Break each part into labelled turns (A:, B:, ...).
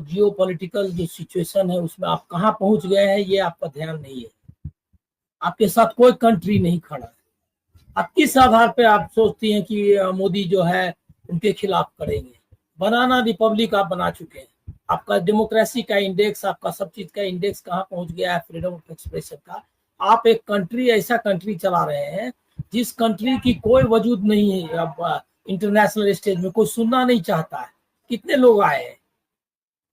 A: Geopolitical जो situation है उसमें आप कहाँ पहुंच गए हैं ये आपका ध्यान नहीं है। आपके साथ कोई कंट्री नहीं खड़ा है। आप किस आधार पे आप सोचती हैं कि मोदी जो है उनके खिलाफ करेंगे? बनाना रिपब्लिक आप बना चुके हैं। आपका डेमोक्रेसी का इंडेक्स, आपका सब चीज का इंडेक्स कहाँ पहुंच गया है, फ्रीडम ऑफ एक्सप्रेशन का। आप एक कंट्री, ऐसा कंट्री चला रहे हैं जिस कंट्री की कोई वजूद नहीं है। अब इंटरनेशनल स्टेज में कोई सुनना नहीं चाहता है। कितने लोग आए हैं,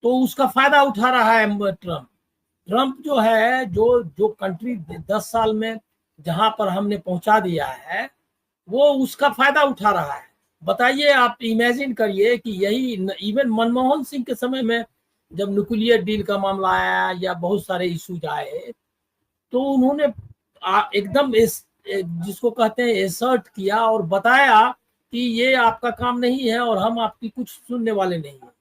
A: तो उसका फायदा उठा रहा है ट्रम्प। ट्रम्प जो है, जो जो कंट्री 10 साल में जहां पर हमने पहुंचा दिया है, वो उसका फायदा उठा रहा है। बताइए, आप इमेजिन करिए कि यही इवन मनमोहन सिंह के समय में जब न्यूक्लियर डील का मामला आया या बहुत सारे इश्यूज आए, तो उन्होंने एकदम जिसको कहते हैं एसर्ट किया और बताया कि ये आपका काम नहीं है और हम आपकी कुछ सुनने वाले नहीं है,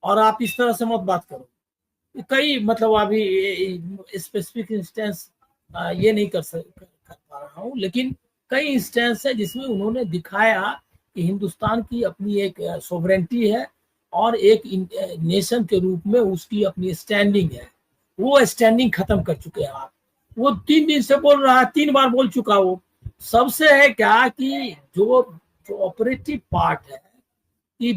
A: और आप इस तरह से मत बात करो। कई मतलब अभी स्पेसिफिक इंस्टेंस ये नहीं कर पा रहा हूँ, लेकिन कई इंस्टेंस है जिसमें उन्होंने दिखाया कि हिंदुस्तान की अपनी एक सोवरेंटी है और एक नेशन के रूप में उसकी अपनी स्टैंडिंग है। वो स्टैंडिंग खत्म कर चुके हैं आप। वो 3 दिन से बोल रहा है, 3 बार बोल चुका। वो सबसे है क्या कि जो जो ऑपरेटिव पार्ट है कि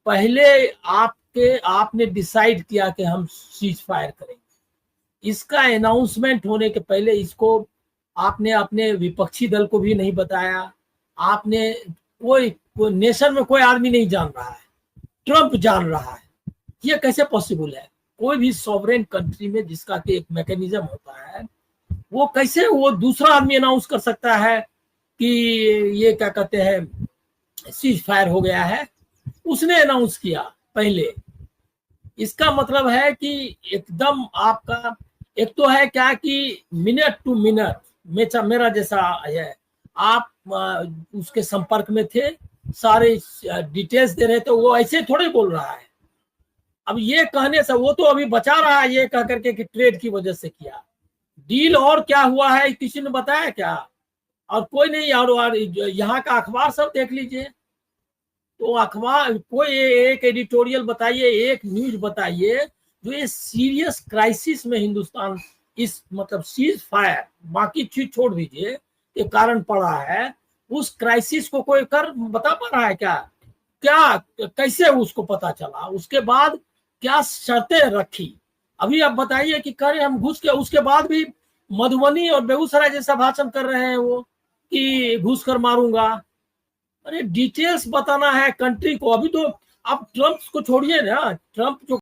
A: पहले आपने डिसाइड किया कि हम सीज फायर करेंगे। इसका अनाउंसमेंट होने के पहले इसको आपने अपने विपक्षी दल को भी नहीं बताया। आपने कोई नेशन में कोई आदमी नहीं जान रहा है, ट्रम्प जान रहा है। ये कैसे पॉसिबल है? कोई भी सॉवरेन कंट्री में जिसका कि एक मैकेनिज्म होता है, वो कैसे वो दूसरा आदमी अनाउंस कर सकता है कि ये क्या कहते हैं सीज फायर हो गया है? उसने अनाउंस किया पहले। इसका मतलब है कि एकदम आपका एक तो है क्या कि मिनट टू मिनट मेरा जैसा है, आप उसके संपर्क में थे, सारे डिटेल्स दे रहे थे। वो ऐसे थोड़े बोल रहा है। अब ये कहने से वो तो अभी बचा रहा है, ये कह करके कि ट्रेड की वजह से किया डील। और क्या हुआ है किसी ने बताया क्या? और कोई नहीं। और यहाँ का अखबार सब देख लीजिए, तो अखबार कोई एक एडिटोरियल बताइए, एक न्यूज बताइए जो ये सीरियस क्राइसिस में हिंदुस्तान इस मतलब सीज फायर, बाकी चीज छोड़ दीजिए, के कारण पड़ा है। उस क्राइसिस को कोई कर बता पा रहा है क्या? क्या कैसे उसको पता चला? उसके बाद क्या शर्तें रखी? अभी आप बताइए कि करे हम घुस के, उसके बाद भी मधुबनी और बेगूसराय जैसा भाषण कर रहे हैं वो कि घुस कर मारूंगा। अरे डिटेल्स बताना है कंट्री को। अभी तो आप ट्रम्प को छोड़िए ना, ट्रम्प जो